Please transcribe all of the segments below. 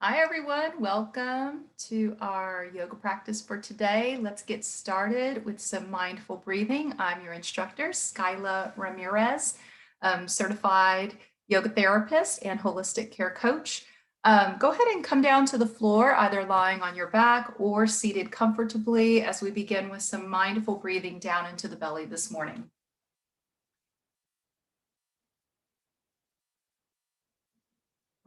Hi, everyone. Welcome to our yoga practice for today. Let's get started with some mindful breathing. I'm your instructor, Skyla Ramirez, certified yoga therapist and holistic care coach. Go ahead and come down to the floor, either lying on your back or seated comfortably as we begin with some mindful breathing down into the belly this morning.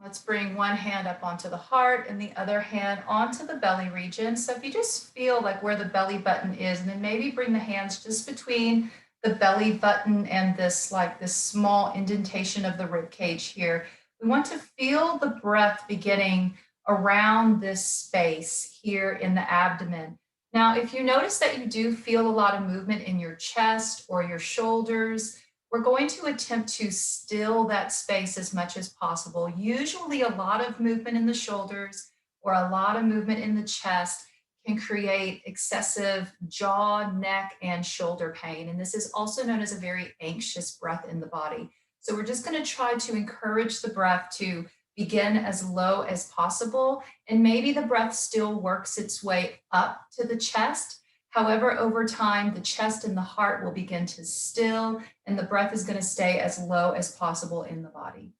Let's bring one hand up onto the heart and the other hand onto the belly region. So if you just feel like where the belly button is, and then maybe bring the hands just between the belly button and this small indentation of the rib cage here. We want to feel the breath beginning around this space here in the abdomen. Now, if you notice that you do feel a lot of movement in your chest or your shoulders, we're going to attempt to still that space as much as possible. Usually a lot of movement in the shoulders or a lot of movement in the chest can create excessive jaw, neck, and shoulder pain. And this is also known as a very anxious breath in the body. So we're just going to try to encourage the breath to begin as low as possible. And maybe the breath still works its way up to the chest. However, over time, the chest and the heart will begin to still, and the breath is going to stay as low as possible in the body.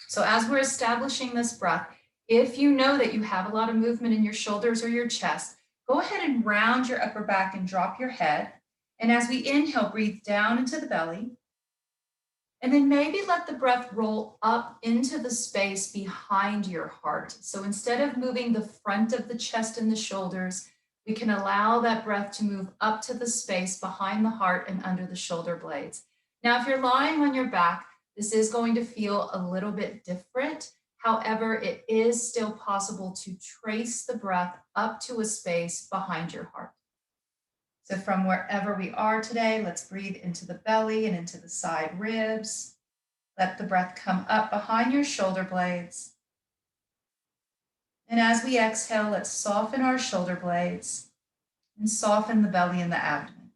So as we're establishing this breath, if you know that you have a lot of movement in your shoulders or your chest, go ahead and round your upper back and drop your head. And as we inhale, breathe down into the belly. And then maybe let the breath roll up into the space behind your heart. So instead of moving the front of the chest and the shoulders, we can allow that breath to move up to the space behind the heart and under the shoulder blades. Now, if you're lying on your back, this is going to feel a little bit different. However, it is still possible to trace the breath up to a space behind your heart. So from wherever we are today, let's breathe into the belly and into the side ribs. Let the breath come up behind your shoulder blades. And as we exhale, let's soften our shoulder blades and soften the belly and the abdomen.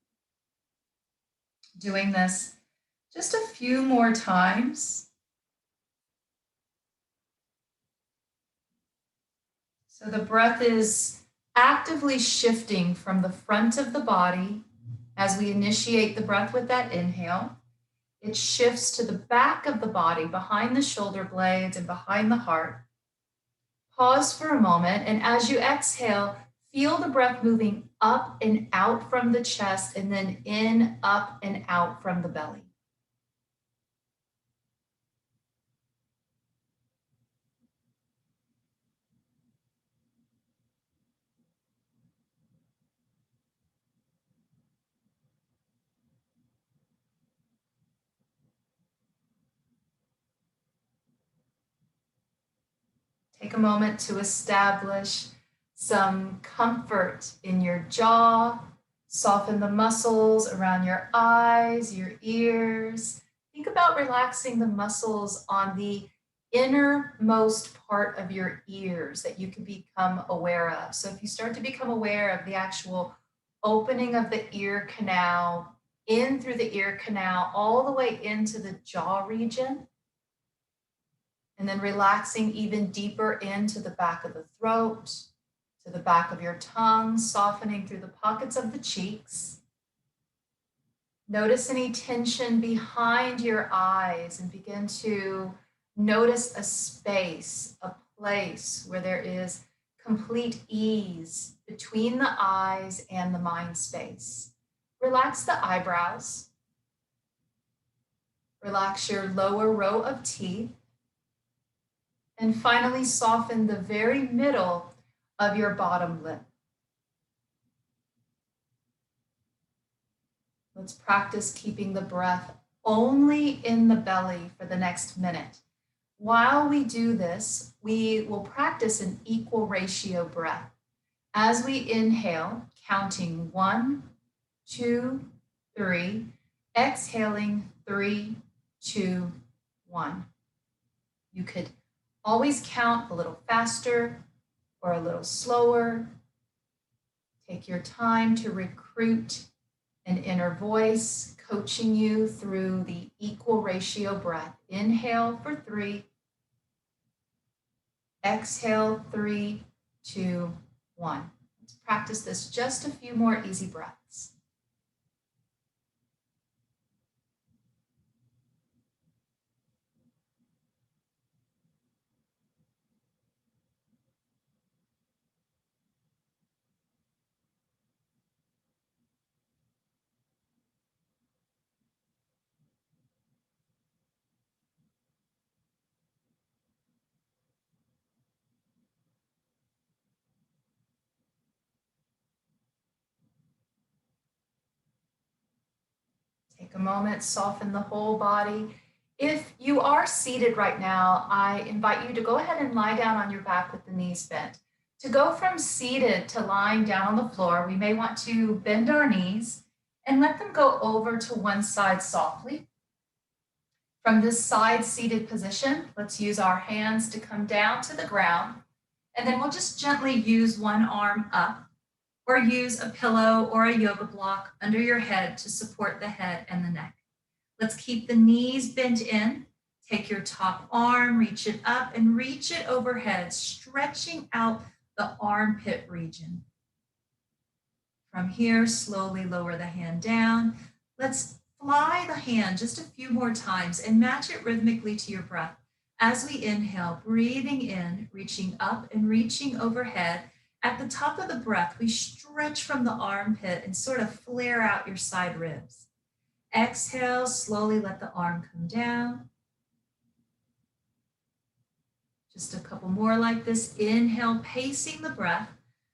Doing this just a few more times. So the breath is actively shifting from the front of the body as we initiate the breath with that inhale. It shifts to the back of the body, behind the shoulder blades and behind the heart. Pause for a moment, and as you exhale, feel the breath moving up and out from the chest and then in, up, and out from the belly. Take a moment to establish some comfort in your jaw. Soften the muscles around your eyes, your ears. Think about relaxing the muscles on the innermost part of your ears that you can become aware of. So if you start to become aware of the actual opening of the ear canal, in through the ear canal, all the way into the jaw region, and then relaxing even deeper into the back of the throat, to the back of your tongue, softening through the pockets of the cheeks. Notice any tension behind your eyes and begin to notice a space, a place where there is complete ease between the eyes and the mind space. Relax the eyebrows. Relax your lower row of teeth. And finally, soften the very middle of your bottom lip. Let's practice keeping the breath only in the belly for the next minute. While we do this, we will practice an equal ratio breath. As we inhale, counting 1, 2, 3, exhaling 3, 2, 1. You could always count a little faster or a little slower. Take your time to recruit an inner voice coaching you through the equal ratio breath. Inhale for 3, Exhale, 3, 2, 1. Let's practice this just a few more easy breaths. Take a moment, soften the whole body. If you are seated right now, I invite you to go ahead and lie down on your back with the knees bent. To go from seated to lying down on the floor, we may want to bend our knees and let them go over to one side softly. From this side seated position, let's use our hands to come down to the ground, and then we'll just gently use one arm up or use a pillow or a yoga block under your head to support the head and the neck. Let's keep the knees bent in. Take your top arm, reach it up and reach it overhead, stretching out the armpit region. From here, slowly lower the hand down. Let's fly the hand just a few more times and match it rhythmically to your breath. As we inhale, breathing in, reaching up and reaching overhead. At the top of the breath, we stretch from the armpit and sort of flare out your side ribs. Exhale, slowly let the arm come down. Just a couple more like this. Inhale, pacing the breath.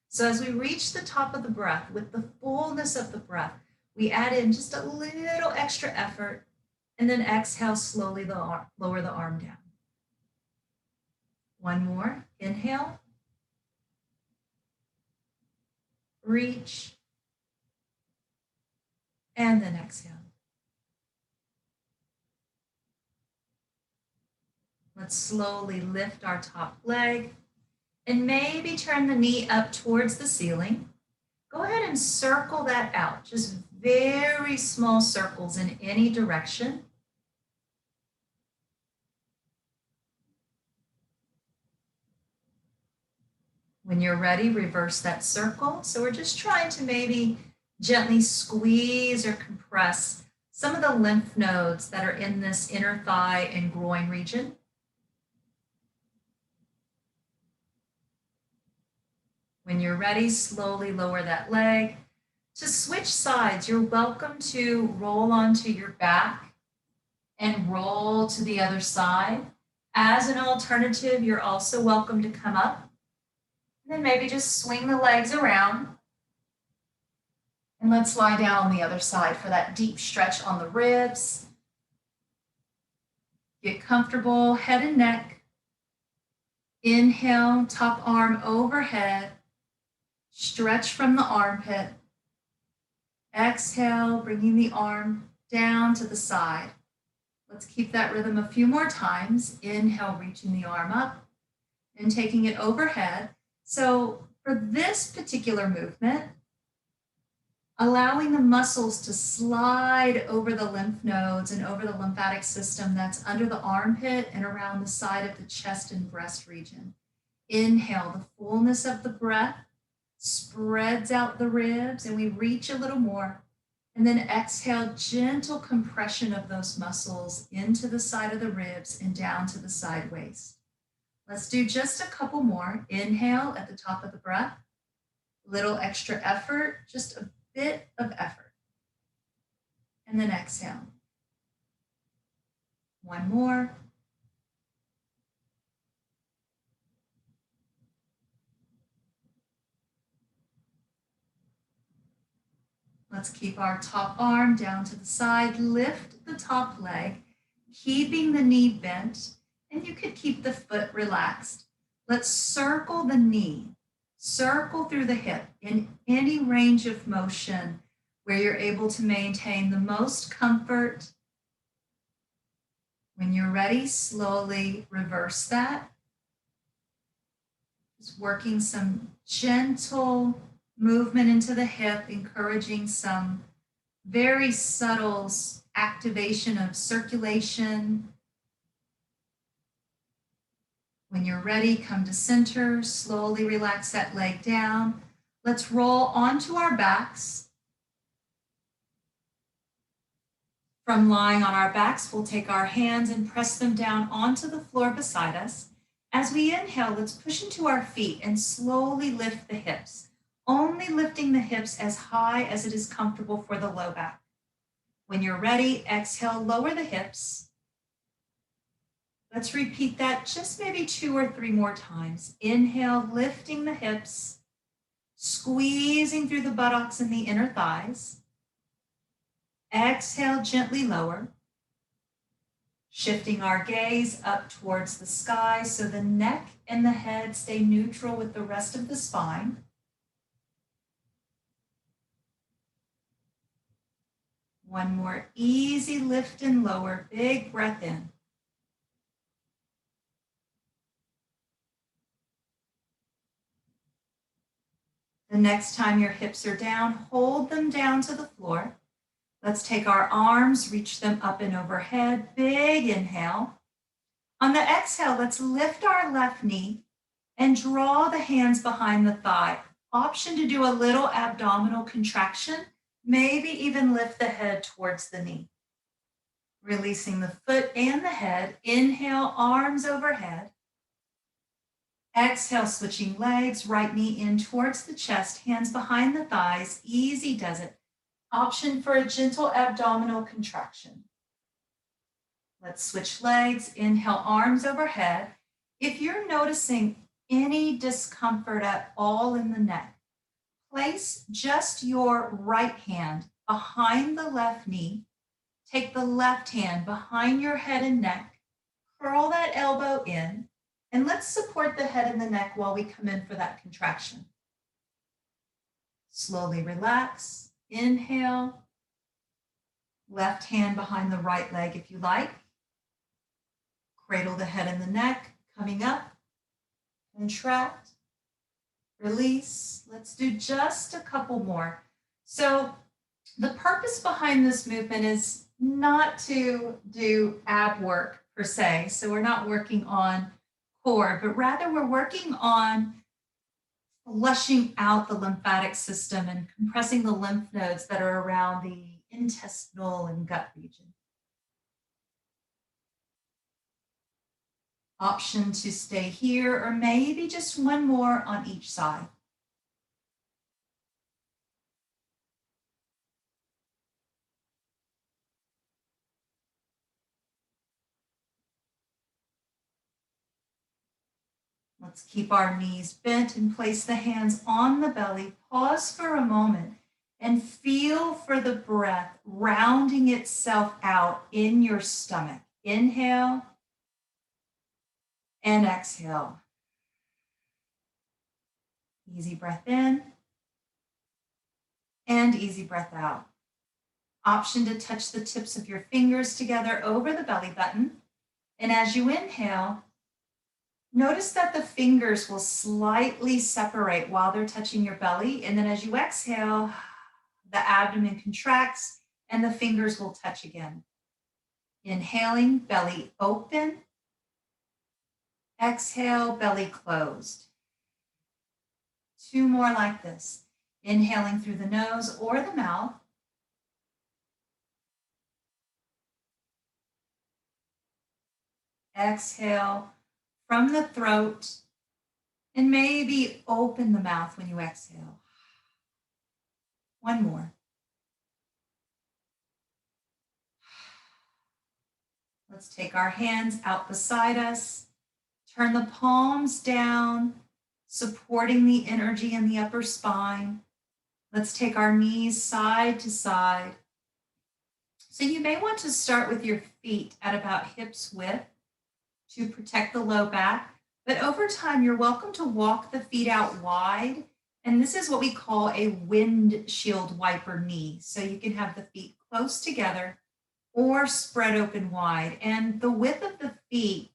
So as we reach the top of the breath, with the fullness of the breath, we add in just a little extra effort, and then exhale, slowly lower the arm down. One more. Inhale. Reach. And then exhale. Let's slowly lift our top leg and maybe turn the knee up towards the ceiling. Go ahead and circle that out, just very small circles in any direction. When you're ready, reverse that circle. So we're just trying to maybe gently squeeze or compress some of the lymph nodes that are in this inner thigh and groin region. When you're ready, slowly lower that leg. To switch sides, you're welcome to roll onto your back and roll to the other side. As an alternative, you're also welcome to come up. And then maybe just swing the legs around. And let's lie down on the other side for that deep stretch on the ribs. Get comfortable, head and neck. Inhale, top arm overhead. Stretch from the armpit. Exhale, bringing the arm down to the side. Let's keep that rhythm a few more times. Inhale, reaching the arm up and taking it overhead. So for this particular movement, allowing the muscles to slide over the lymph nodes and over the lymphatic system that's under the armpit and around the side of the chest and breast region. Inhale, the fullness of the breath spreads out the ribs, and we reach a little more. And then exhale, gentle compression of those muscles into the side of the ribs and down to the side waist. Let's do just a couple more. Inhale at the top of the breath. Little extra effort, just a bit of effort. And then exhale. One more. Let's keep our top arm down to the side. Lift the top leg, keeping the knee bent, and you could keep the foot relaxed. Let's circle the knee, circle through the hip in any range of motion where you're able to maintain the most comfort. When you're ready, slowly reverse that. Just working some gentle movement into the hip, encouraging some very subtle activation of circulation. When you're ready, come to center, slowly relax that leg down. Let's roll onto our backs. From lying on our backs, we'll take our hands and press them down onto the floor beside us. As we inhale, let's push into our feet and slowly lift the hips, only lifting the hips as high as it is comfortable for the low back. When you're ready, exhale, lower the hips. Let's repeat that just maybe 2 or 3 more times. Inhale, lifting the hips, squeezing through the buttocks and the inner thighs. Exhale, gently lower. Shifting our gaze up towards the sky so the neck and the head stay neutral with the rest of the spine. One more easy lift and lower, big breath in. The next time your hips are down, hold them down to the floor. Let's take our arms, reach them up and overhead. Big inhale. On the exhale, let's lift our left knee and draw the hands behind the thigh. Option to do a little abdominal contraction, maybe even lift the head towards the knee. Releasing the foot and the head. Inhale, arms overhead. Exhale, switching legs, right knee in towards the chest, hands behind the thighs. Easy does it. Option for a gentle abdominal contraction. Let's switch legs. Inhale, arms overhead. If you're noticing any discomfort at all in the neck, place just your right hand behind the left knee. Take the left hand behind your head and neck. Curl that elbow in. And let's support the head and the neck while we come in for that contraction. Slowly relax. Inhale, left hand behind the right leg if you like. Cradle the head and the neck, coming up, contract, release. Let's do just a couple more. So the purpose behind this movement is not to do ab work per se. So we're not working on core, but rather we're working on flushing out the lymphatic system and compressing the lymph nodes that are around the intestinal and gut region. Option to stay here or maybe just one more on each side. Let's keep our knees bent and place the hands on the belly. Pause for a moment and feel for the breath rounding itself out in your stomach. Inhale and exhale. Easy breath in and easy breath out. Option to touch the tips of your fingers together over the belly button. And as you inhale, notice that the fingers will slightly separate while they're touching your belly. And then as you exhale, the abdomen contracts and the fingers will touch again. Inhaling, belly open. Exhale, belly closed. 2 more like this. Inhaling through the nose or the mouth. Exhale from the throat, and maybe open the mouth when you exhale. 1 more. Let's take our hands out beside us. Turn the palms down, supporting the energy in the upper spine. Let's take our knees side to side. So you may want to start with your feet at about hips width to protect the low back. But over time, you're welcome to walk the feet out wide. And this is what we call a windshield wiper knee. So you can have the feet close together or spread open wide. And the width of the feet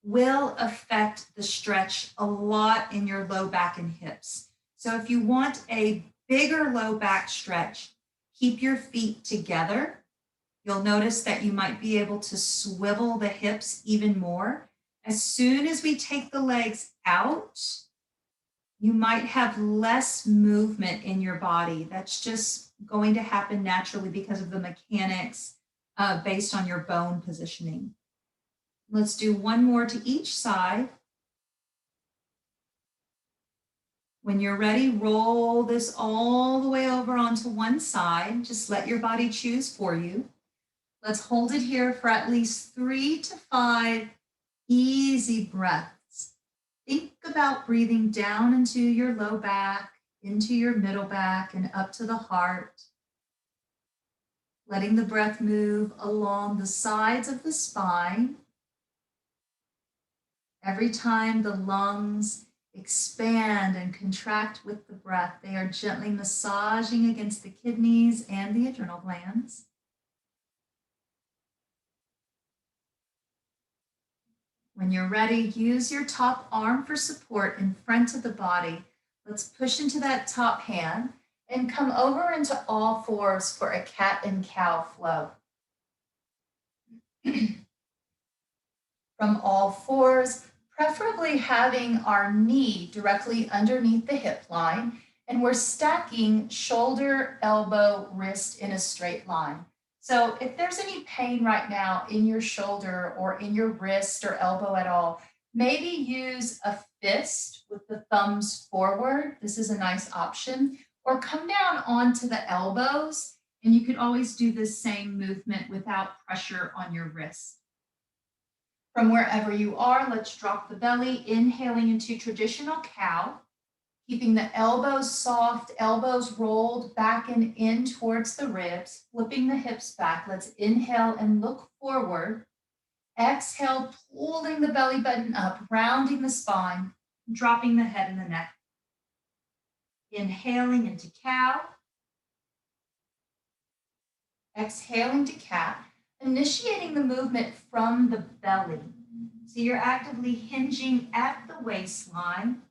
will affect the stretch a lot in your low back and hips. So if you want a bigger low back stretch, keep your feet together. You'll notice that you might be able to swivel the hips even more. As soon as we take the legs out, you might have less movement in your body. That's just going to happen naturally because of the mechanics based on your bone positioning. Let's do one more to each side. When you're ready, roll this all the way over onto one side. Just let your body choose for you. Let's hold it here for at least 3 to 5 easy breaths. Think about breathing down into your low back, into your middle back, and up to the heart. Letting the breath move along the sides of the spine. Every time the lungs expand and contract with the breath, they are gently massaging against the kidneys and the adrenal glands. When you're ready, use your top arm for support in front of the body. Let's push into that top hand and come over into all fours for a cat and cow flow. From all fours, preferably having our knee directly underneath the hip line, and we're stacking shoulder, elbow, wrist in a straight line. So if there's any pain right now in your shoulder or in your wrist or elbow at all, maybe use a fist with the thumbs forward. This is a nice option. Or come down onto the elbows, and you could always do the same movement without pressure on your wrist. From wherever you are, let's drop the belly, inhaling into traditional cow, keeping the elbows soft, elbows rolled back and in towards the ribs, flipping the hips back. Let's inhale and look forward. Exhale, pulling the belly button up, rounding the spine, dropping the head and the neck. Inhaling into cow. Exhaling to cat. Initiating the movement from the belly. So you're actively hinging at the waistline.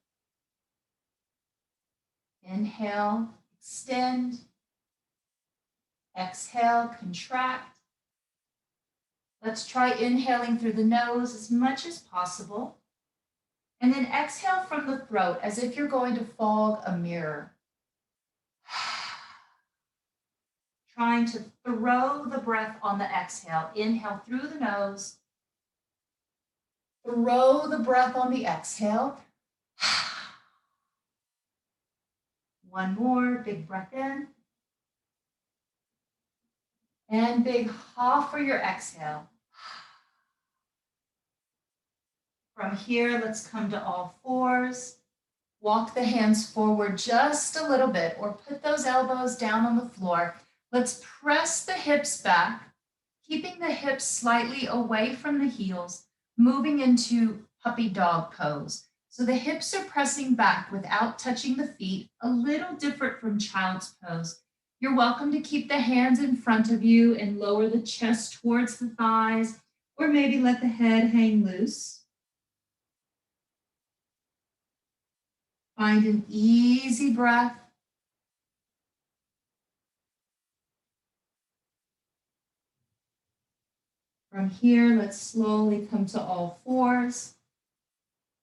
Inhale, extend. Exhale, contract. Let's try inhaling through the nose as much as possible. And then exhale from the throat as if you're going to fog a mirror. Trying to throw the breath on the exhale. Inhale through the nose. Throw the breath on the exhale. One more, big breath in. And big ha for your exhale. From here, let's come to all fours. Walk the hands forward just a little bit or put those elbows down on the floor. Let's press the hips back, keeping the hips slightly away from the heels, moving into puppy dog pose. So the hips are pressing back without touching the feet, a little different from child's pose. You're welcome to keep the hands in front of you and lower the chest towards the thighs, or maybe let the head hang loose. Find an easy breath. From here, let's slowly come to all fours.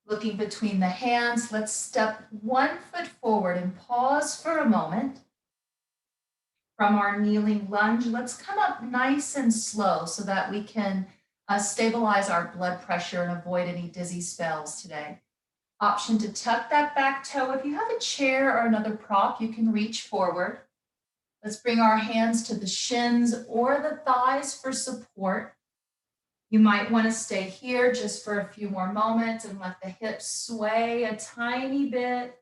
Looking between the hands, let's step 1 foot forward and pause for a moment. From our kneeling lunge, let's come up nice and slow so that we can stabilize our blood pressure and avoid any dizzy spells today. Option to tuck that back toe. If you have a chair or another prop, you can reach forward. Let's bring our hands to the shins or the thighs for support. You might want to stay here just for a few more moments and let the hips sway a tiny bit.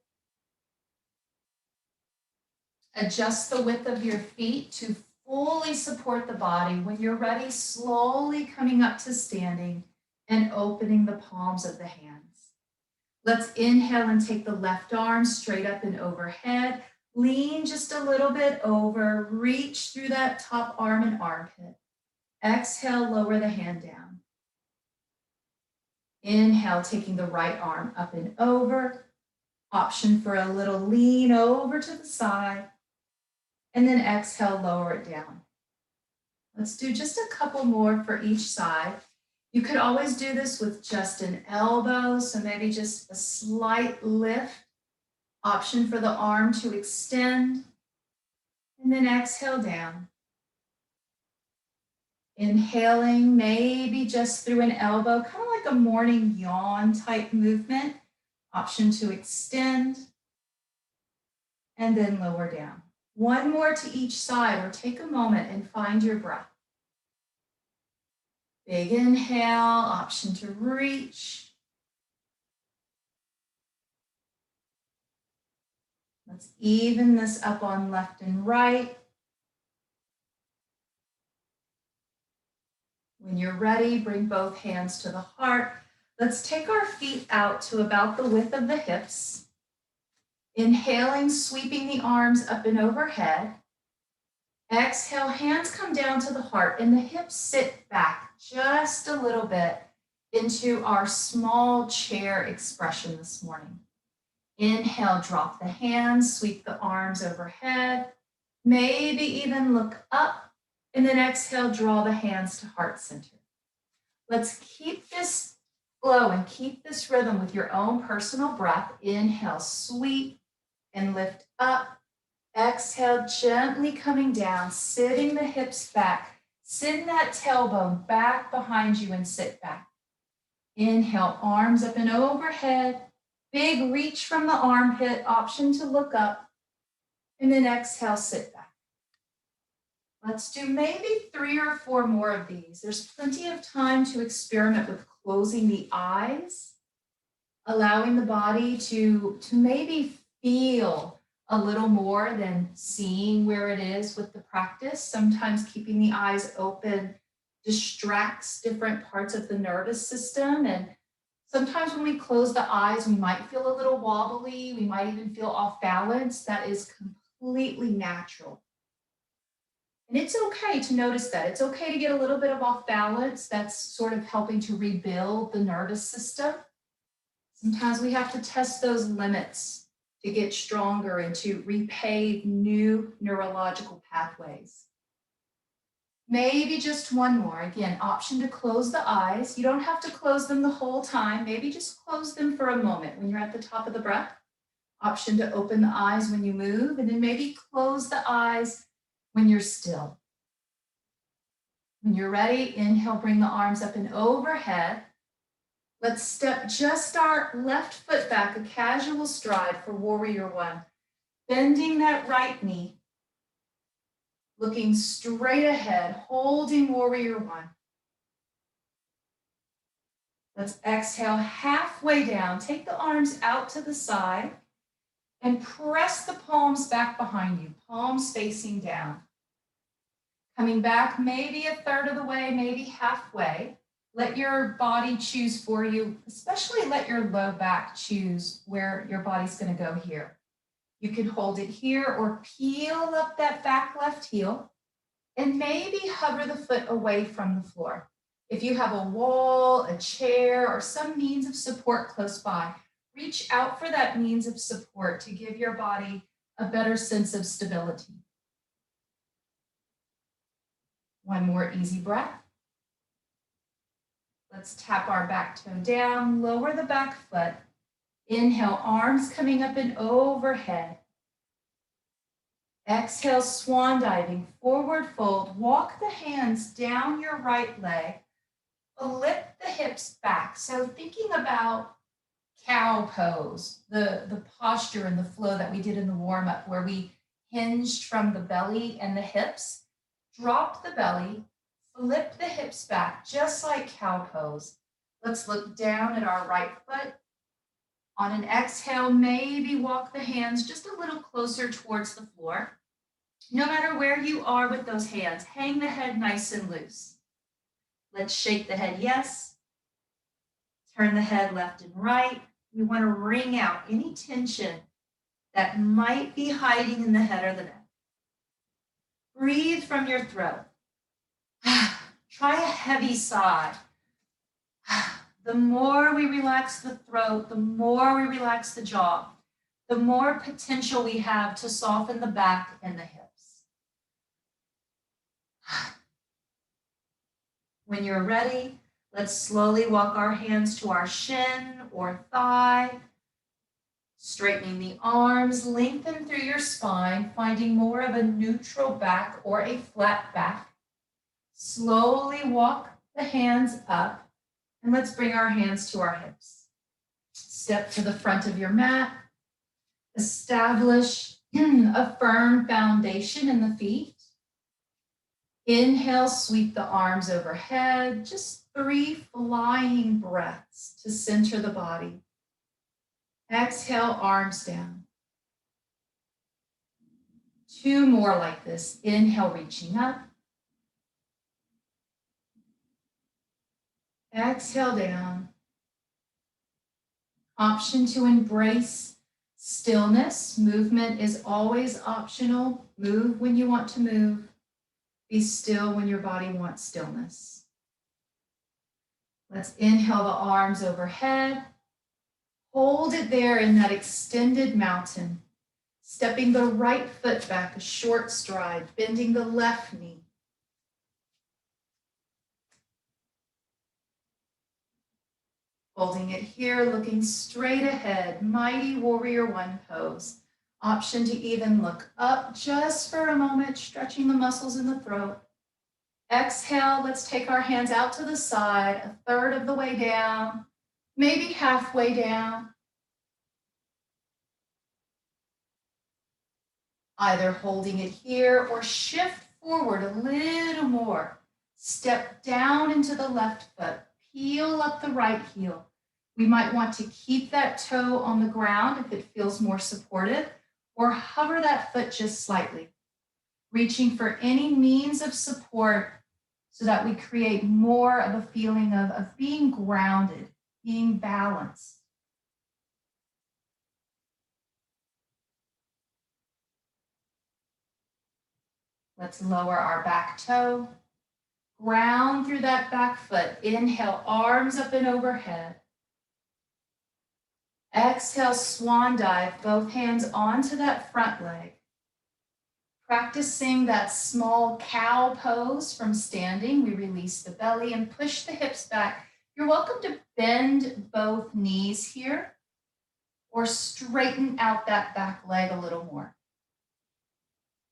Adjust the width of your feet to fully support the body. When you're ready, slowly coming up to standing and opening the palms of the hands. Let's inhale and take the left arm straight up and overhead. Lean just a little bit over, reach through that top arm and armpit. Exhale, lower the hand down. Inhale, taking the right arm up and over. Option for a little lean over to the side. And then exhale, lower it down. Let's do just a couple more for each side. You could always do this with just an elbow, so maybe just a slight lift. Option for the arm to extend, and then exhale down. Inhaling, maybe just through an elbow, kind of like a morning yawn type movement. Option to extend, and then lower down. One more to each side, or take a moment and find your breath. Big inhale, option to reach. Let's even this up on left and right. When you're ready, bring both hands to the heart. Let's take our feet out to about the width of the hips. Inhaling, sweeping the arms up and overhead. Exhale, hands come down to the heart and the hips sit back just a little bit into our small chair expression this morning. Inhale, drop the hands, sweep the arms overhead. Maybe even look up. And then exhale, draw the hands to heart center. Let's keep this flow and keep this rhythm with your own personal breath. Inhale, sweep and lift up. Exhale, gently coming down, sitting the hips back. Send that tailbone back behind you and sit back. Inhale, arms up and overhead. Big reach from the armpit, option to look up. And then exhale, sit back. Let's do maybe 3 or 4 more of these. There's plenty of time to experiment with closing the eyes, allowing the body to maybe feel a little more than seeing where it is with the practice. Sometimes keeping the eyes open distracts different parts of the nervous system. And sometimes when we close the eyes, we might feel a little wobbly. We might even feel off balance. That is completely natural. And it's okay to notice that. It's okay to get a little bit of off balance. That's sort of helping to rebuild the nervous system. Sometimes we have to test those limits to get stronger and to repave new neurological pathways. Maybe just one more. Again, option to close the eyes. You don't have to close them the whole time. Maybe just close them for a moment when you're at the top of the breath. Option to open the eyes when you move, and then maybe close the eyes when you're still. When you're ready, inhale, bring the arms up and overhead. Let's step just our left foot back, a casual stride for warrior one. Bending that right knee. Looking straight ahead, holding warrior one. Let's exhale halfway down. Take the arms out to the side and press the palms back behind you, palms facing down. Coming back maybe a third of the way, maybe halfway. Let your body choose for you, especially let your low back choose where your body's going to go here. You can hold it here or peel up that back left heel and maybe hover the foot away from the floor. If you have a wall, a chair, or some means of support close by, reach out for that means of support to give your body a better sense of stability. One more easy breath. Let's tap our back toe down, lower the back foot. Inhale, arms coming up and overhead. Exhale, swan diving, forward fold. Walk the hands down your right leg. Lift the hips back. So thinking about cow pose, the posture and the flow that we did in the warm-up where we hinged from the belly and the hips. Drop the belly, flip the hips back, just like cow pose. Let's look down at our right foot. On an exhale, maybe walk the hands just a little closer towards the floor. No matter where you are with those hands, hang the head nice and loose. Let's shake the head yes. Turn the head left and right. We want to wring out any tension that might be hiding in the head or the neck. Breathe from your throat. Try a heavy sigh. The more we relax the throat, the more we relax the jaw, the more potential we have to soften the back and the hips. When you're ready, Let's slowly walk our hands to our shin or thigh, straightening the arms, lengthen through your spine, finding more of a neutral back or a flat back. Slowly walk the hands up, and let's bring our hands to our hips. Step to the front of your mat. Establish a firm foundation in the feet. Inhale, sweep the arms overhead. Just 3 flying breaths to center the body. Exhale, arms down. 2 more like this. Inhale, reaching up. Exhale, down. Option to embrace stillness. Movement is always optional. Move when you want to move. Be still when your body wants stillness. Let's inhale the arms overhead. Hold it there in that extended mountain. Stepping the right foot back a short stride, bending the left knee. Holding it here, looking straight ahead, mighty warrior one pose. Option to even look up just for a moment, stretching the muscles in the throat. Exhale, let's take our hands out to the side, a third of the way down, maybe halfway down. Either holding it here or shift forward a little more. Step down into the left foot, peel up the right heel. We might want to keep that toe on the ground if it feels more supportive, or hover that foot just slightly, reaching for any means of support so that we create more of a feeling of being grounded, being balanced. Let's lower our back toe, ground through that back foot. Inhale, arms up and overhead. Exhale, swan dive, both hands onto that front leg. Practicing that small cow pose from standing. We release the belly and push the hips back. You're welcome to bend both knees here or straighten out that back leg a little more.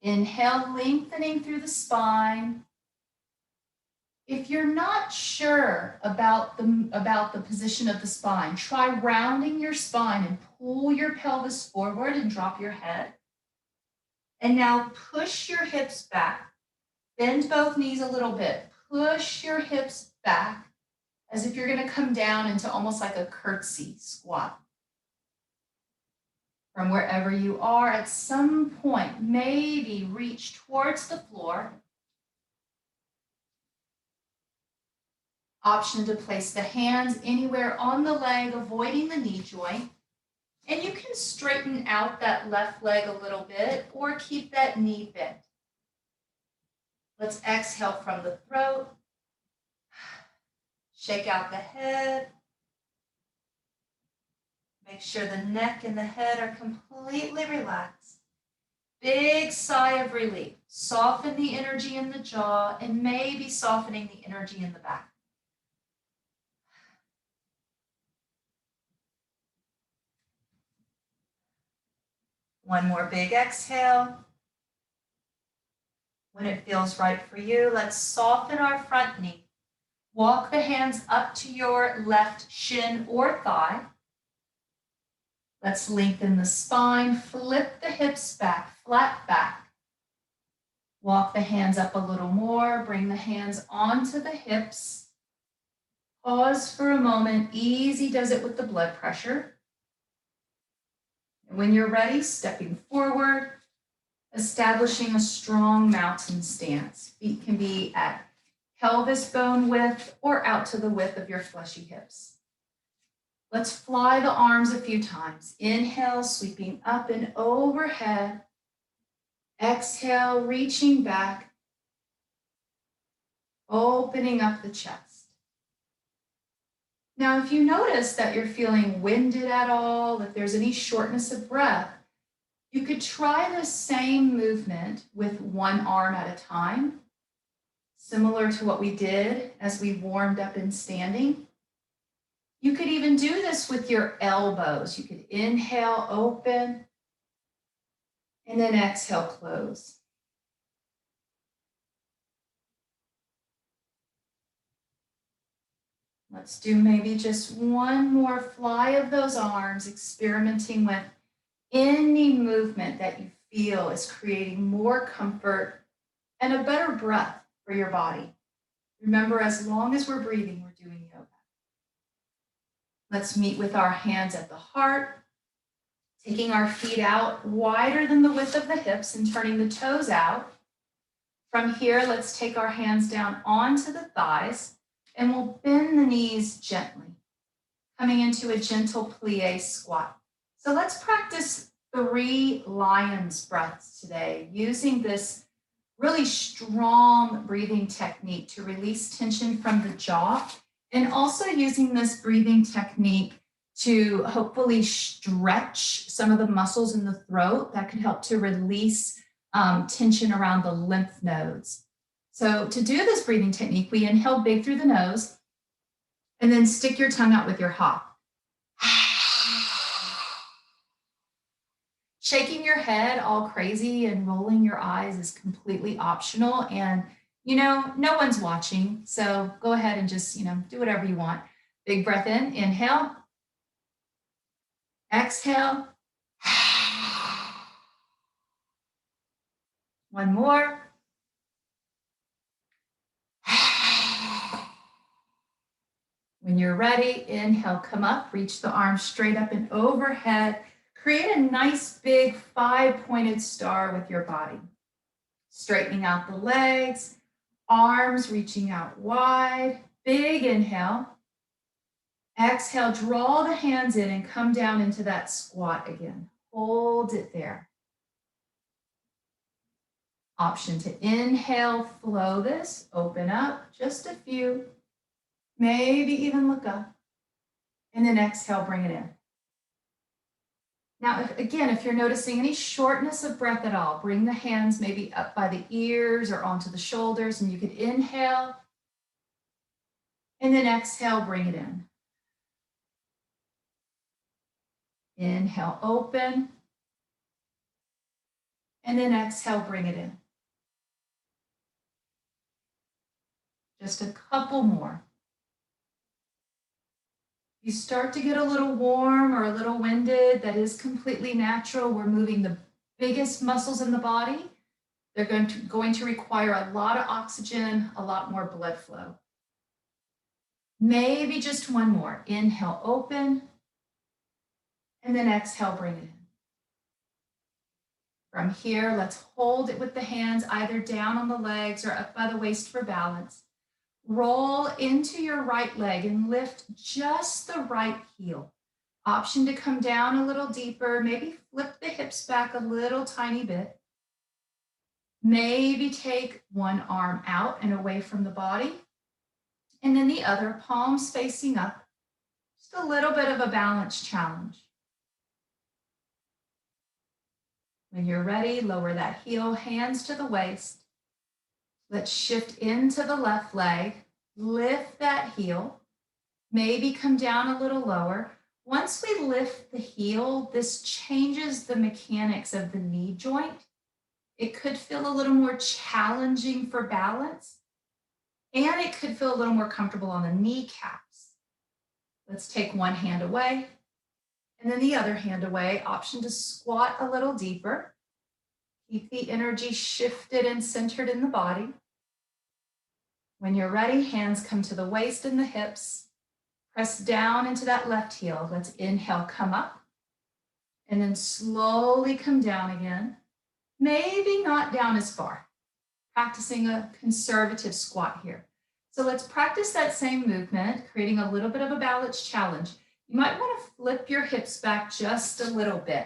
Inhale, lengthening through the spine. If you're not sure about the position of the spine, try rounding your spine and pull your pelvis forward and drop your head. And now push your hips back. Bend both knees a little bit. Push your hips back as if you're going to come down into almost like a curtsy squat. From wherever you are, at some point, maybe reach towards the floor. Option to place the hands anywhere on the leg, avoiding the knee joint. And you can straighten out that left leg a little bit or keep that knee bent. Let's exhale from the throat. Shake out the head. Make sure the neck and the head are completely relaxed. Big sigh of relief. Soften the energy in the jaw and maybe softening the energy in the back. One more big exhale. When it feels right for you, let's soften our front knee. Walk the hands up to your left shin or thigh. Let's lengthen the spine, flip the hips back, flat back. Walk the hands up a little more, bring the hands onto the hips. Pause for a moment, easy does it with the blood pressure. And when you're ready, stepping forward, establishing a strong mountain stance. Feet can be at pelvis bone width or out to the width of your fleshy hips. Let's fly the arms a few times. Inhale, sweeping up and overhead. Exhale, reaching back, opening up the chest. Now, if you notice that you're feeling winded at all, if there's any shortness of breath, you could try the same movement with one arm at a time. similar to what we did as we warmed up in standing. You could even do this with your elbows. You could inhale, open, and then exhale, close. Let's do maybe just one more fly of those arms, experimenting with any movement that you feel is creating more comfort and a better breath for your body. Remember, as long as we're breathing, we're doing yoga. Let's meet with our hands at the heart, taking our feet out wider than the width of the hips and turning the toes out. From here, let's take our hands down onto the thighs and we'll bend the knees gently, coming into a gentle plie squat. So let's practice 3 lion's breaths today, using this really strong breathing technique to release tension from the jaw, and also using this breathing technique to hopefully stretch some of the muscles in the throat that could help to release tension around the lymph nodes. So to do this breathing technique, we inhale big through the nose and then stick your tongue out with your hop. Shaking your head all crazy and rolling your eyes is completely optional, and no one's watching, so go ahead and just do whatever you want. Big breath in, inhale, exhale. One more. When you're ready, inhale, come up, reach the arms straight up and overhead. Create a nice big 5-pointed star with your body. Straightening out the legs, arms reaching out wide. Big inhale. Exhale, draw the hands in and come down into that squat again. Hold it there. Option to inhale, flow this, open up, just a few. Maybe even look up. And then exhale, bring it in. Now, if you're noticing any shortness of breath at all, bring the hands maybe up by the ears or onto the shoulders, and you could inhale. And then exhale, bring it in. Inhale, open. And then exhale, bring it in. Just a couple more. You start to get a little warm or a little winded, that is completely natural. We're moving the biggest muscles in the body. They're going to require a lot of oxygen, a lot more blood flow. Maybe just one more. Inhale, open, and then exhale, bring it in. From here, let's hold it with the hands either down on the legs or up by the waist for balance. Roll into your right leg and lift just the right heel. Option to come down a little deeper, maybe flip the hips back a little tiny bit. Maybe take one arm out and away from the body, and then the other, palms facing up. Just a little bit of a balance challenge. When you're ready, lower that heel, hands to the waist. Let's shift into the left leg, lift that heel, maybe come down a little lower. Once we lift the heel, this changes the mechanics of the knee joint. It could feel a little more challenging for balance, and it could feel a little more comfortable on the kneecaps. Let's take one hand away, and then the other hand away. Option to squat a little deeper. Keep the energy shifted and centered in the body. When you're ready, hands come to the waist and the hips. Press down into that left heel. Let's inhale, come up, and then slowly come down again. Maybe not down as far. Practicing a conservative squat here. So let's practice that same movement, creating a little bit of a balance challenge. You might want to flip your hips back just a little bit.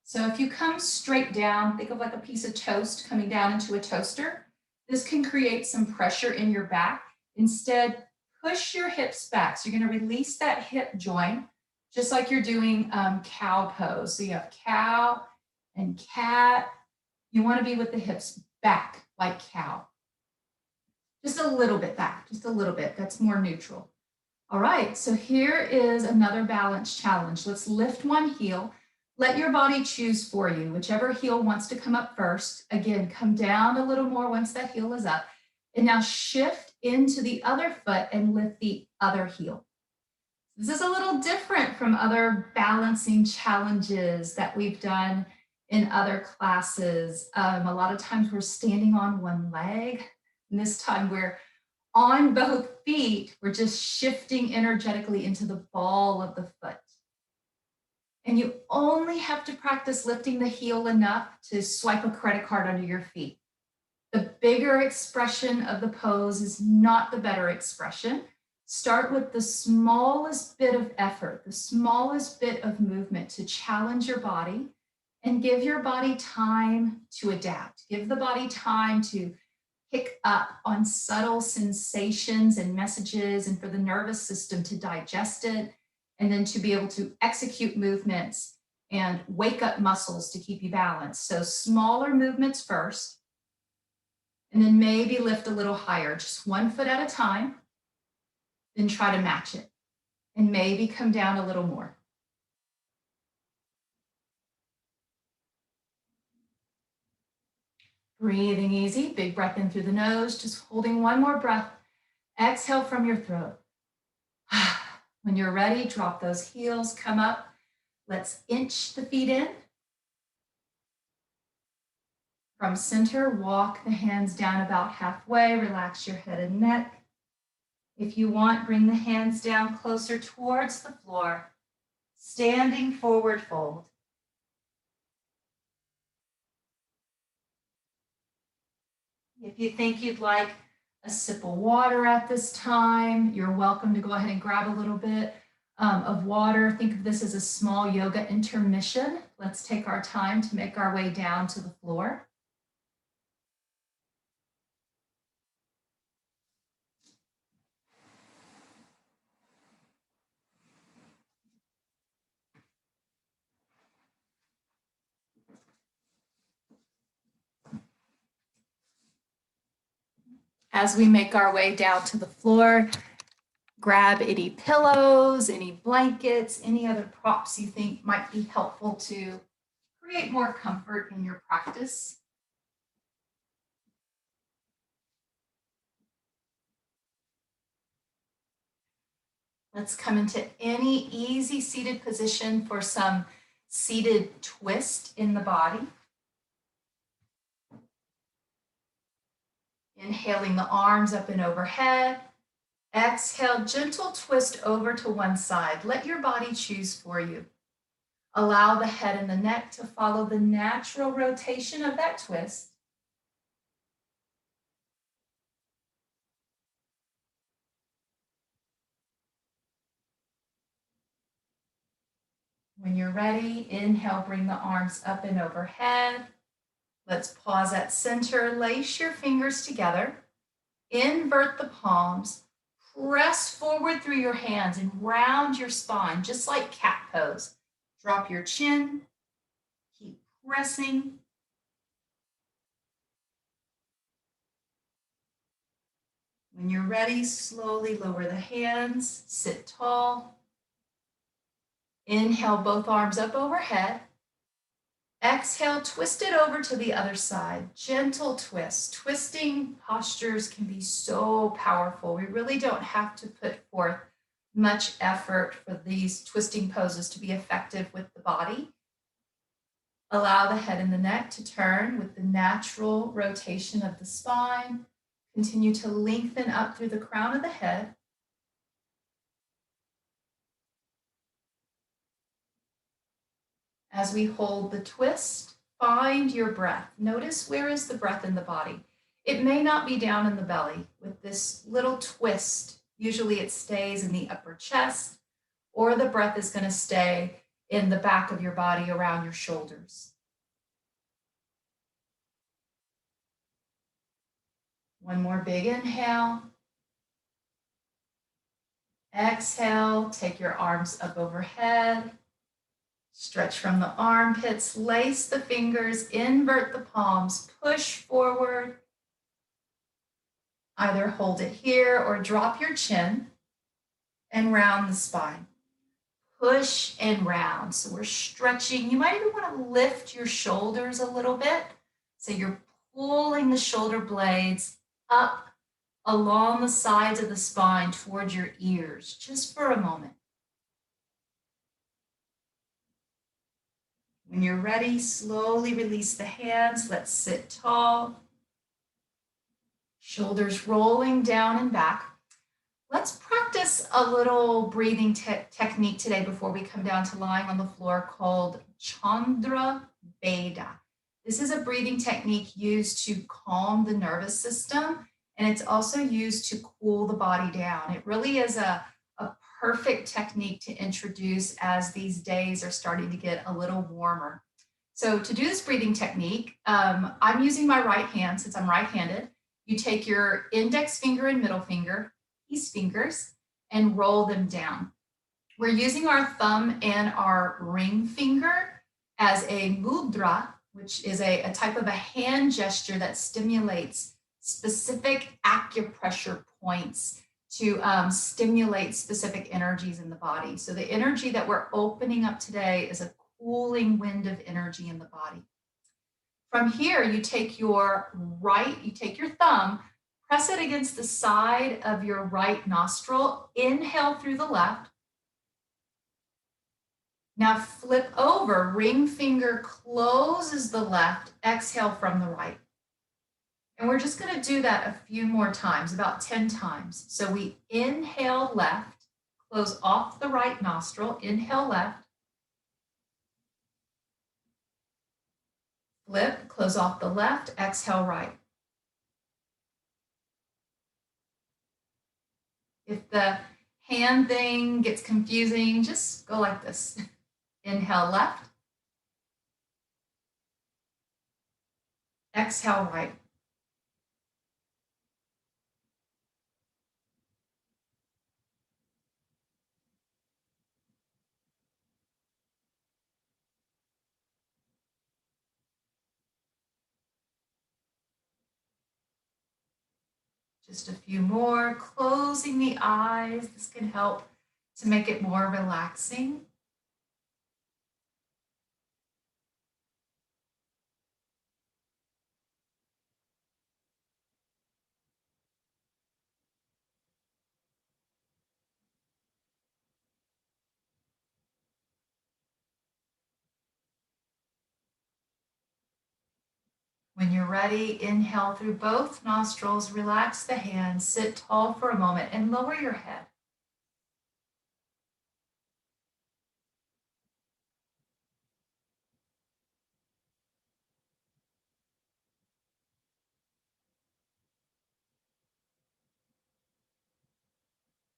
So if you come straight down, think of like a piece of toast coming down into a toaster. This can create some pressure in your back. Instead, push your hips back. So you're going to release that hip joint, just like you're doing cow pose. So you have cow and cat. You want to be with the hips back like cow. Just a little bit back, just a little bit. That's more neutral. All right, so here is another balance challenge. Let's lift one heel. Let your body choose for you, whichever heel wants to come up first. Again, come down a little more once that heel is up. And now shift into the other foot and lift the other heel. This is a little different from other balancing challenges that we've done in other classes. A lot of times we're standing on one leg, and this time we're on both feet. We're just shifting energetically into the ball of the foot. And you only have to practice lifting the heel enough to swipe a credit card under your feet. The bigger expression of the pose is not the better expression. Start with the smallest bit of effort, the smallest bit of movement to challenge your body and give your body time to adapt. Give the body time to pick up on subtle sensations and messages and for the nervous system to digest it and then to be able to execute movements and wake up muscles to keep you balanced. So smaller movements first, and then maybe lift a little higher, just 1 foot at a time, then try to match it and maybe come down a little more. Breathing easy, big breath in through the nose, just holding one more breath. Exhale from your throat. When you're ready, drop those heels, come up. Let's inch the feet in. From center, walk the hands down about halfway, relax your head and neck. If you want, bring the hands down closer towards the floor, standing forward fold. If you think you'd like a sip of water at this time, you're welcome to go ahead and grab a little bit of water. Think of this as a small yoga intermission. Let's take our time to make our way down to the floor. As we make our way down to the floor, grab any pillows, any blankets, any other props you think might be helpful to create more comfort in your practice. Let's come into any easy seated position for some seated twist in the body. Inhaling the arms up and overhead. Exhale, gentle twist over to one side. Let your body choose for you. Allow the head and the neck to follow the natural rotation of that twist. When you're ready, inhale, bring the arms up and overhead. Let's pause at center, lace your fingers together, invert the palms, press forward through your hands and round your spine, just like cat pose. Drop your chin, keep pressing. When you're ready, slowly lower the hands, sit tall. Inhale, both arms up overhead. Exhale, twist it over to the other side. Gentle twist. Twisting postures can be so powerful. We really don't have to put forth much effort for these twisting poses to be effective with the body. Allow the head and the neck to turn with the natural rotation of the spine. Continue to lengthen up through the crown of the head. As we hold the twist, find your breath. Notice where is the breath in the body. It may not be down in the belly. With this little twist, usually it stays in the upper chest, or the breath is going to stay in the back of your body around your shoulders. One more big inhale. Exhale, take your arms up overhead. Stretch from the armpits, lace the fingers, invert the palms, push forward. Either hold it here or drop your chin and round the spine. Push and round. So we're stretching. You might even want to lift your shoulders a little bit. So you're pulling the shoulder blades up along the sides of the spine towards your ears, just for a moment. When you're ready, slowly release the hands. Let's sit tall. Shoulders rolling down and back. Let's practice a little breathing technique today before we come down to lying on the floor called Chandra Veda. This is a breathing technique used to calm the nervous system, and it's also used to cool the body down. It really is a perfect technique to introduce as these days are starting to get a little warmer. So to do this breathing technique, I'm using my right hand since I'm right-handed. You take your index finger and middle finger, peace fingers, and roll them down. We're using our thumb and our ring finger as a mudra, which is a type of a hand gesture that stimulates specific acupressure points to stimulate specific energies in the body. So the energy that we're opening up today is a cooling wind of energy in the body. From here, you take your thumb, press it against the side of your right nostril, inhale through the left. Now flip over, ring finger closes the left, exhale from the right. And we're just going to do that a few more times, about 10 times. So we inhale left, close off the right nostril, inhale left. Flip, close off the left, exhale right. If the hand thing gets confusing, just go like this. Inhale left. Exhale right. Just a few more, closing the eyes. This can help to make it more relaxing. When you're ready, inhale through both nostrils, relax the hands, sit tall for a moment, and lower your head.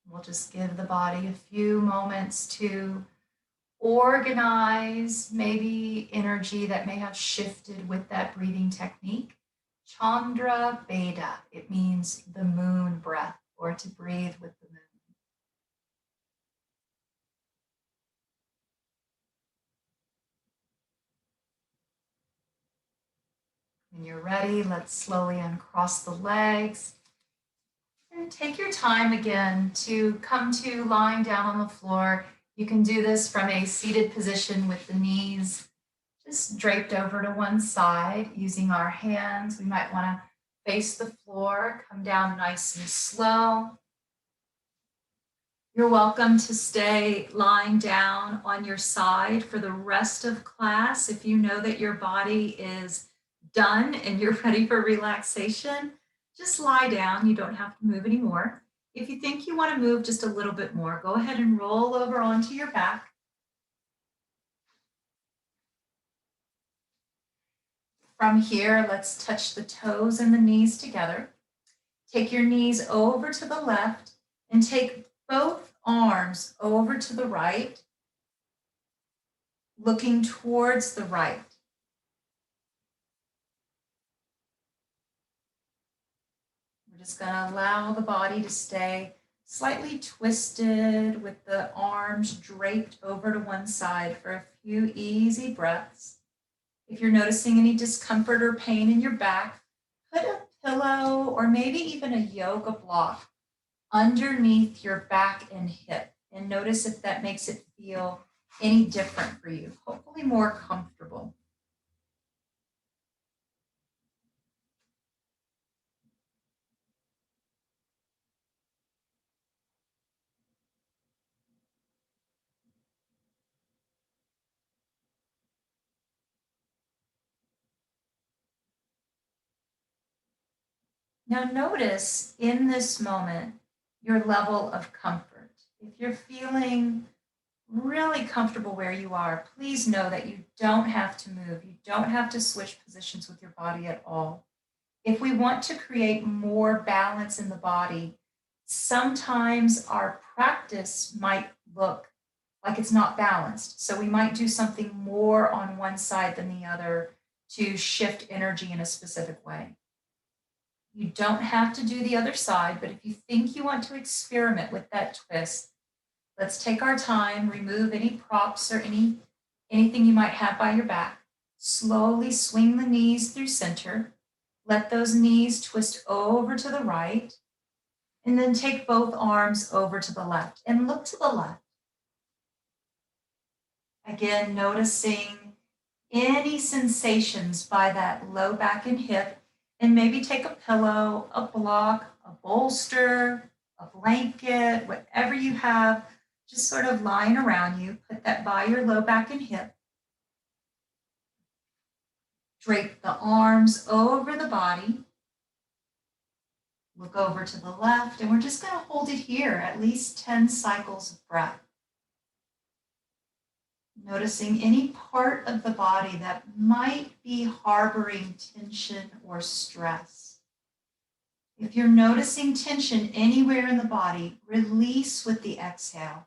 We'll just give the body a few moments to organize maybe energy that may have shifted with that breathing technique. Chandra Veda, it means the moon breath, or to breathe with the moon. When you're ready, let's slowly uncross the legs. And take your time again to come to lying down on the floor. You can do this from a seated position with the knees just draped over to one side using our hands. We might want to face the floor, come down nice and slow. You're welcome to stay lying down on your side for the rest of class. If you know that your body is done and you're ready for relaxation, just lie down. You don't have to move anymore. If you think you want to move just a little bit more, go ahead and roll over onto your back. From here, let's touch the toes and the knees together. Take your knees over to the left and take both arms over to the right, looking towards the right. We're just going to allow the body to stay slightly twisted with the arms draped over to one side for a few easy breaths. If you're noticing any discomfort or pain in your back, put a pillow or maybe even a yoga block underneath your back and hip. And notice if that makes it feel any different for you, hopefully more comfortable. Now notice in this moment your level of comfort. If you're feeling really comfortable where you are, please know that you don't have to move. You don't have to switch positions with your body at all. If we want to create more balance in the body, sometimes our practice might look like it's not balanced. So we might do something more on one side than the other to shift energy in a specific way. You don't have to do the other side, but if you think you want to experiment with that twist, let's take our time, remove any props or anything you might have by your back. Slowly swing the knees through center. Let those knees twist over to the right, and then take both arms over to the left and look to the left. Again, noticing any sensations by that low back and hip, and maybe take a pillow, a block, a bolster, a blanket, whatever you have, just sort of lying around you. Put that by your low back and hip. Drape the arms over the body. Look over to the left, and we're just going to hold it here, at least 10 cycles of breath. Noticing any part of the body that might be harboring tension or stress. If you're noticing tension anywhere in the body, release with the exhale.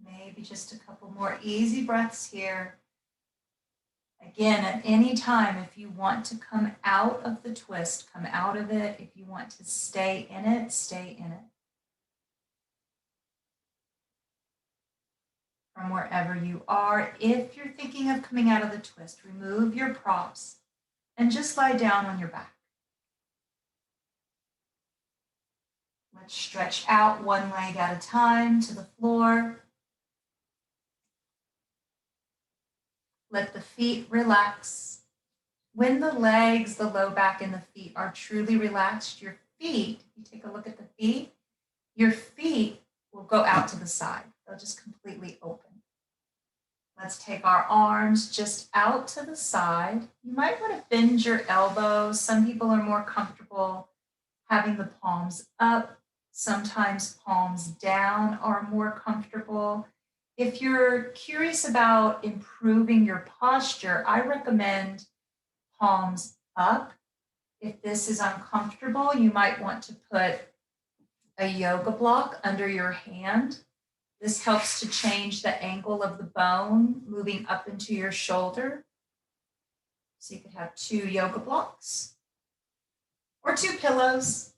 Maybe just a couple more easy breaths here. Again, at any time, if you want to come out of the twist, come out of it. If you want to stay in it, stay in it. From wherever you are, if you're thinking of coming out of the twist, remove your props and just lie down on your back. Let's stretch out one leg at a time to the floor. Let the feet relax. When the legs, the low back, and the feet are truly relaxed, your feet, you take a look at the feet, your feet will go out to the side. They'll just completely open. Let's take our arms just out to the side. You might want to bend your elbows. Some people are more comfortable having the palms up. Sometimes palms down are more comfortable. If you're curious about improving your posture, I recommend palms up. If this is uncomfortable, you might want to put a yoga block under your hand. This helps to change the angle of the bone moving up into your shoulder. So you could have 2 yoga blocks or 2 pillows,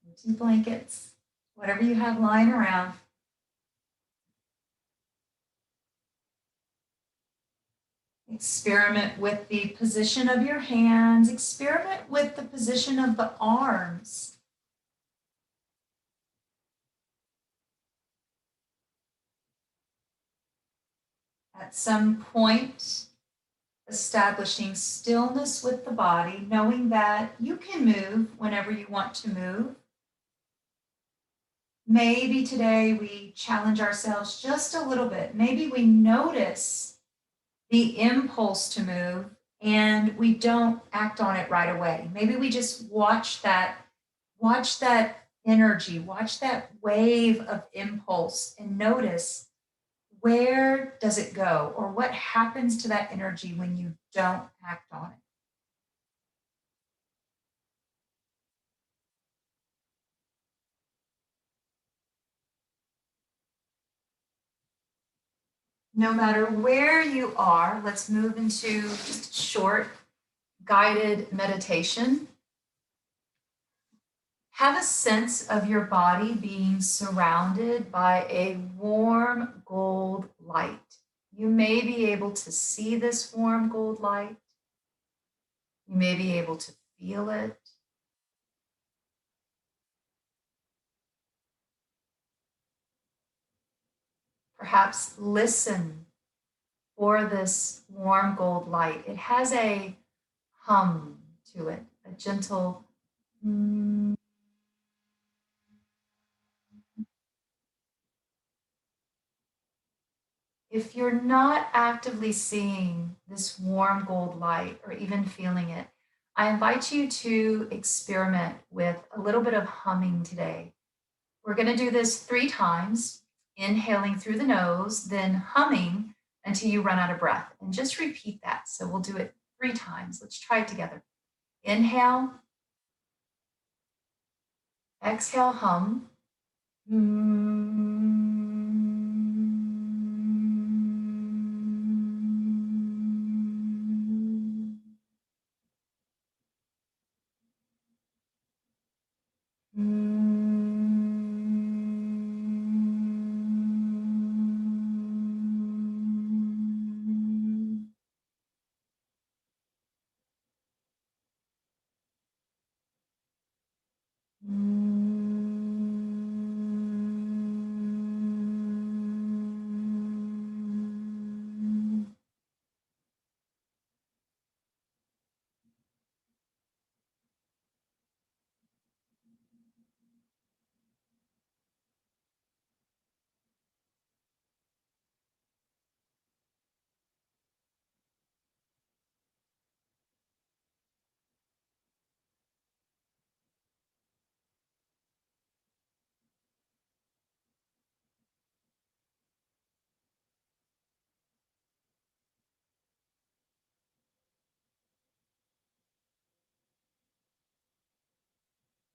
or 2 blankets, whatever you have lying around. Experiment with the position of your hands. Experiment with the position of the arms. At some point, establishing stillness with the body, knowing that you can move whenever you want to move. Maybe today we challenge ourselves just a little bit. Maybe we notice the impulse to move and we don't act on it right away. Maybe we just watch that energy, watch that wave of impulse and notice where does it go? Or what happens to that energy when you don't act on it? No matter where you are, let's move into just a short guided meditation. Have a sense of your body being surrounded by a warm gold light. You may be able to see this warm gold light. You may be able to feel it. Perhaps listen for this warm gold light. It has a hum to it, a gentle mm. If you're not actively seeing this warm gold light or even feeling it, I invite you to experiment with a little bit of humming today. We're going to do this 3 times, inhaling through the nose, then humming until you run out of breath. And just repeat that. So we'll do it 3 times. Let's try it together. Inhale, exhale, hum.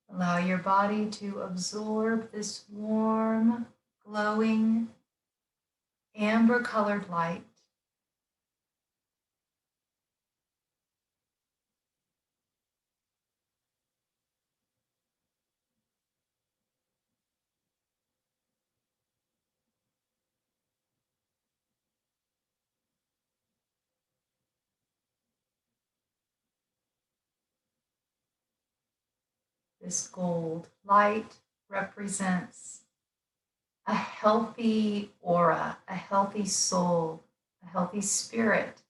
Allow your body to absorb this warm, glowing, amber colored light. This gold light represents a healthy aura, a healthy soul, a healthy spirit.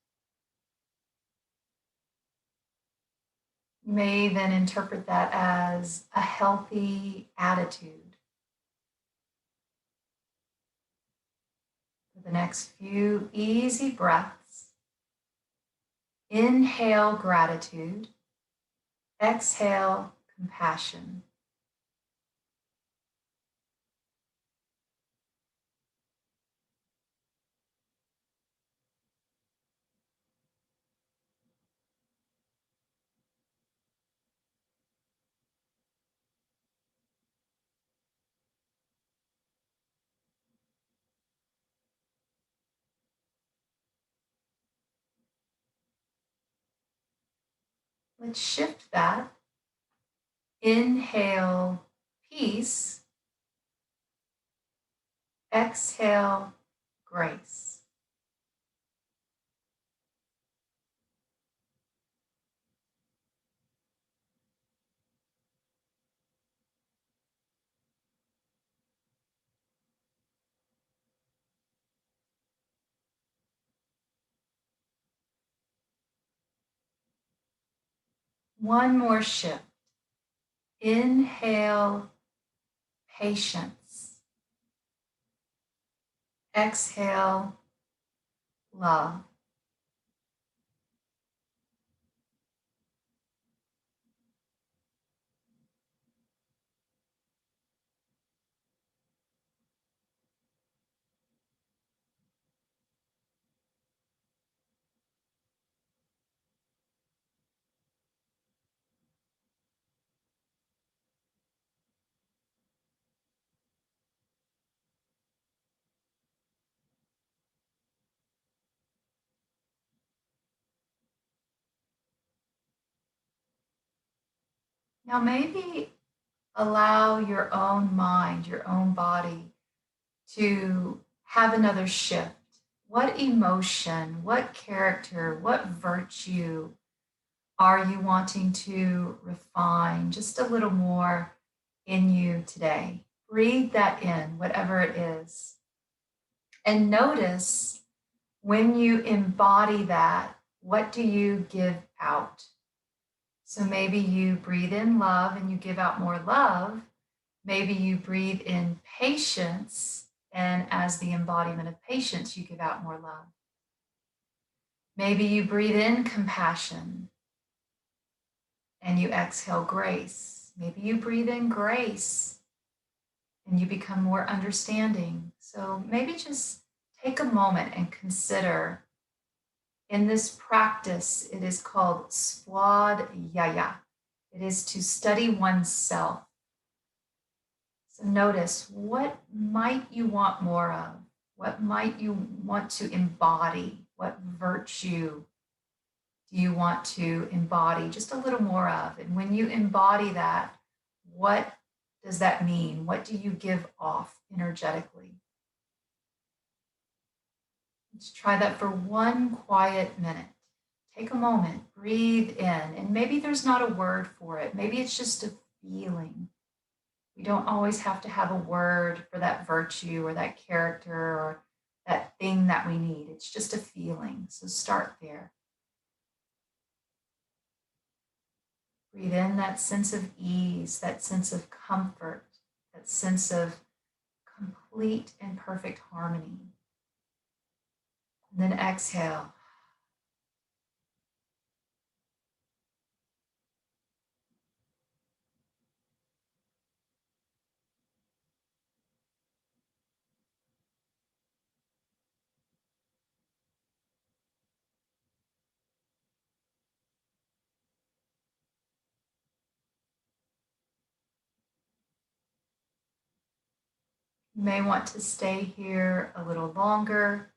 You may then interpret that as a healthy attitude. For the next few easy breaths, inhale gratitude, exhale compassion. Let's shift that. Inhale peace, exhale grace. One more shift. Inhale patience, exhale love. Now, maybe allow your own mind, your own body to have another shift. What emotion, what character, what virtue are you wanting to refine just a little more in you today? Breathe that in, whatever it is. And notice when you embody that, what do you give out? So maybe you breathe in love and you give out more love. Maybe you breathe in patience, and as the embodiment of patience, you give out more love. Maybe you breathe in compassion and you exhale grace. Maybe you breathe in grace and you become more understanding. So maybe just take a moment and consider in this practice, it is called swadhyaya. It is to study oneself. So notice, what might you want more of? What might you want to embody? What virtue do you want to embody just a little more of? And when you embody that, what does that mean? What do you give off energetically? Let's try that for one quiet minute. Take a moment, breathe in, and maybe there's not a word for it. Maybe it's just a feeling. We don't always have to have a word for that virtue or that character or that thing that we need. It's just a feeling. So start there. Breathe in that sense of ease, that sense of comfort, that sense of complete and perfect harmony. And then exhale. You may want to stay here a little longer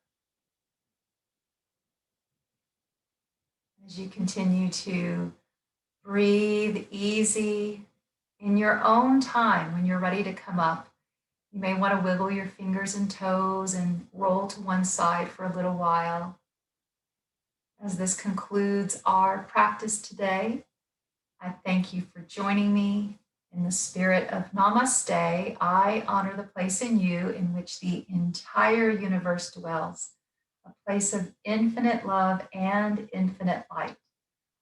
as you continue to breathe easy in your own time. When you're ready to come up, you may want to wiggle your fingers and toes and roll to one side for a little while. As this concludes our practice today, I thank you for joining me. In the spirit of Namaste, I honor the place in you in which the entire universe dwells, a place of infinite love and infinite light.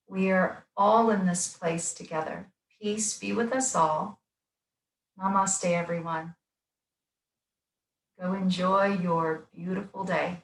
We are all in this place together. Peace be with us all. Namaste, everyone. Go enjoy your beautiful day.